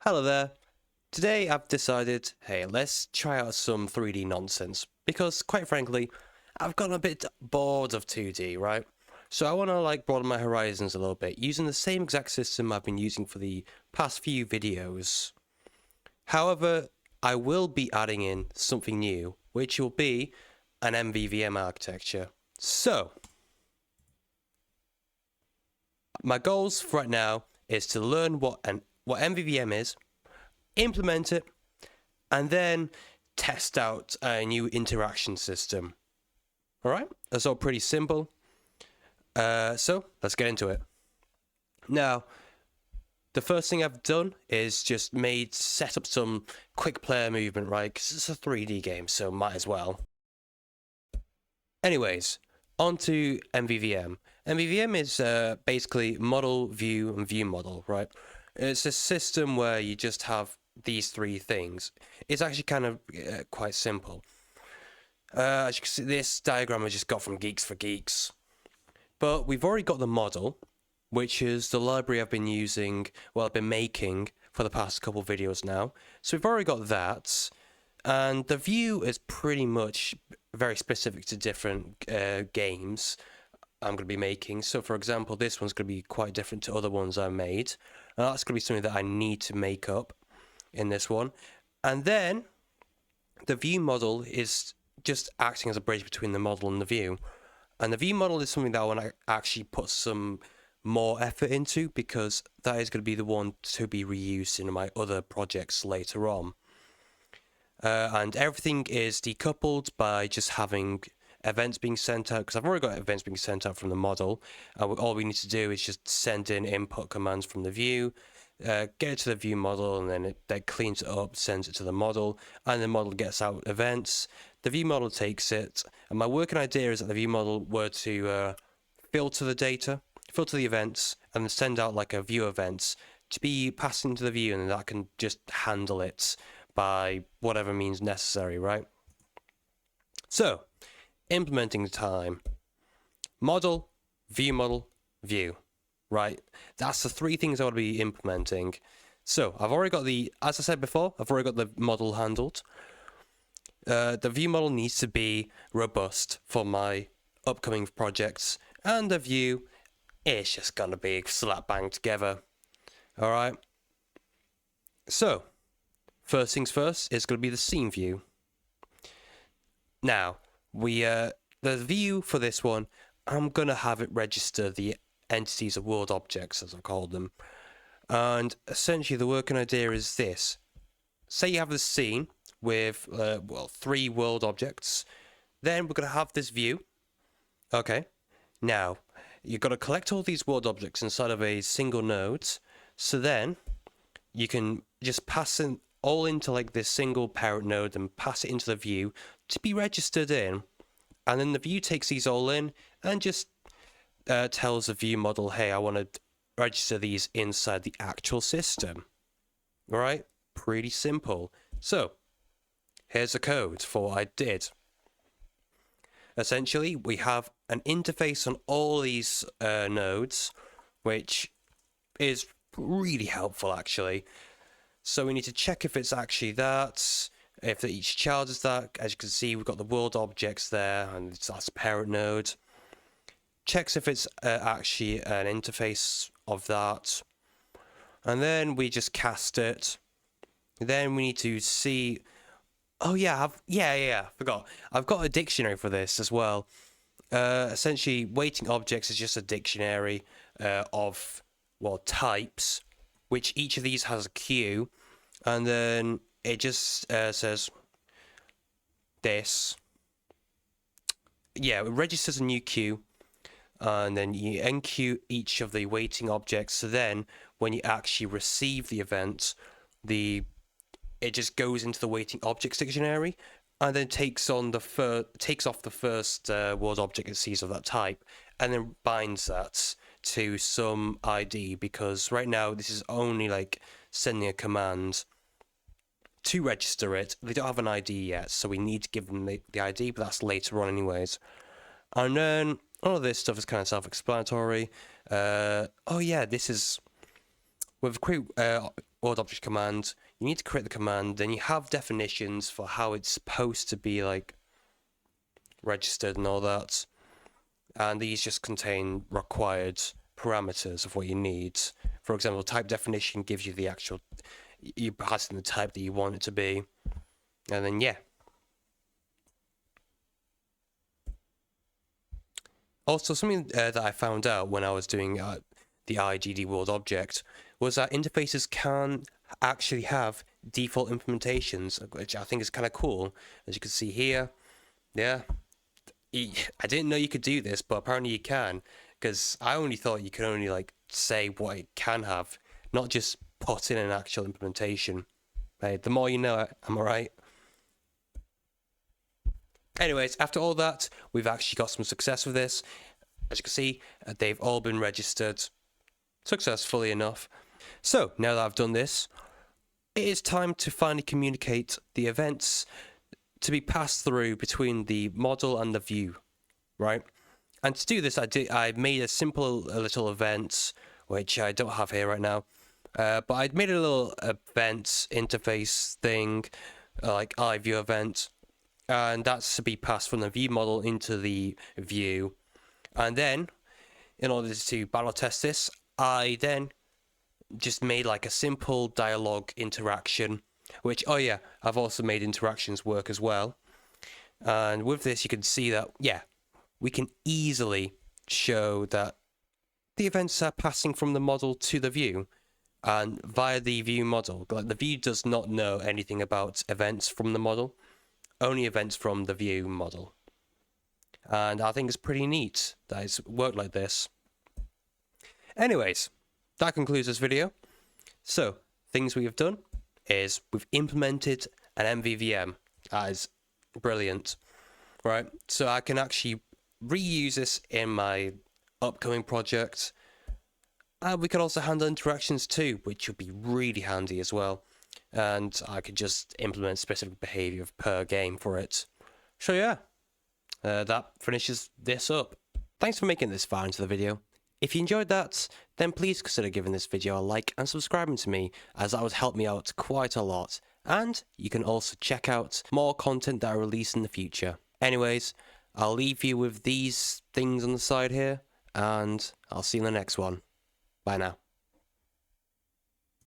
Hello there. Today I've decided, hey, let's try out some 3D nonsense. Because, quite frankly, I've gotten a bit bored of 2D, right? So I want to broaden my horizons a little bit, using the same exact system I've been using for the past few videos. However, I will be adding in something new, which will be an MVVM architecture. So, my goals for right now is to learn what MVVM is, implement it, and then test out a new interaction system. Alright, that's all pretty simple. So let's get into it. Now, the first thing I've done is just set up some quick player movement, right? Because it's a 3D game, so might as well. Anyways, on to MVVM. MVVM is basically model, view, and view model, right? It's a system where you just have these three things. It's actually kind of quite simple. As you can see, this diagram I just got from Geeks for Geeks. But we've already got the model, which is the library I've been using, I've been making for the past couple of videos now. So we've already got that. And the view is pretty much very specific to different games I'm going to be making. So for example, this one's going to be quite different to other ones I made. And that's going to be something that I need to make up in this one. And then the view model is just acting as a bridge between the model and the view. And the view model is something that I want to actually put some more effort into, because that is going to be the one to be reused in my other projects later on. And everything is decoupled by just having events being sent out, because I've already got events being sent out from the model. All we need to do is just send in input commands from the view, get it to the view model, and then that cleans it up, sends it to the model, and the model gets out events. The view model takes it, and my working idea is that the view model were to filter the data, filter the events, and then send out like a view events to be passed into the view, and that can just handle it by whatever means necessary, right? So, implementing time. Model, view, right? That's the three things I want to be implementing. So, I've already got as I said before, I've already got the model handled. The view model needs to be robust for my upcoming projects, and the view is just going to be slap bang together. Alright? So, first things first, it's going to be the scene view. Now, the view for this one, I'm going to have it register the entities of world objects, as I've called them. And essentially the working idea is this. Say you have this scene with, 3 world objects. Then we're going to have this view. Okay. Now, you've got to collect all these world objects inside of a single node. So then, you can just pass in all into like this single parent node and pass it into the view to be registered in. And then the view takes these all in and just tells the view model, hey, I want to register these inside the actual system. Alright? Pretty simple. So, here's the code for what I did. Essentially, we have an interface on all these nodes, which is really helpful actually. So we need to check if it's actually that, if each child is that. As you can see, we've got the world objects there, and that's a parent node. Checks if it's actually an interface of that. And then we just cast it. Then we need to see... Oh yeah, forgot. I've got a dictionary for this as well. Essentially, waiting objects is just a dictionary of, types, which each of these has a queue, and then it just says this. Yeah, it registers a new queue, and then you enqueue each of the waiting objects. So then, when you actually receive the event, it just goes into the waiting objects dictionary, and then takes off the first world object it sees of that type, and then binds that to some ID, because right now this is only like sending a command to register it. They don't have an ID yet, so we need to give them the ID, but that's later on anyways. And then all of this stuff is kind of self-explanatory. Oh yeah, this is with quick word object command, you need to create the command, then you have definitions for how it's supposed to be like registered and all that. And these just contain required parameters of what you need. For example, type definition gives you the actual, you pass in the type that you want it to be. And then, yeah. Also, something that I found out when I was doing the IGD word object was that interfaces can actually have default implementations, which I think is kind of cool. As you can see here, yeah. I didn't know you could do this, but apparently you can, because I only thought you could only like say what it can have, not just put in an actual implementation. Hey, the more you know, am I right? Anyways, after all that, we've actually got some success with this. As you can see, they've all been registered successfully enough. So now that I've done this, it is time to finally communicate the events to be passed through between the model and the view, right? And to do this, I made a simple little event, which I don't have here right now, but I'd made a little event interface thing, like iView event, and that's to be passed from the view model into the view. And then, in order to battle test this, I then just made like a simple dialogue interaction, which, oh yeah, I've also made interactions work as well. And with this, you can see that, yeah, we can easily show that the events are passing from the model to the view, and via the view model. Like, the view does not know anything about events from the model, only events from the view model. And I think it's pretty neat that it's worked like this. Anyways, that concludes this video. So, things we have done is we've implemented an MVVM. That is brilliant, right? So I can actually reuse this in my upcoming project. And we can also handle interactions too, which would be really handy as well. And I could just implement specific behavior per game for it. So yeah, that finishes this up. Thanks for making this far into the video. If you enjoyed that, then please consider giving this video a like and subscribing to me, as that would help me out quite a lot. And you can also check out more content that I release in the future. Anyways, I'll leave you with these things on the side here, and I'll see you in the next one. Bye now.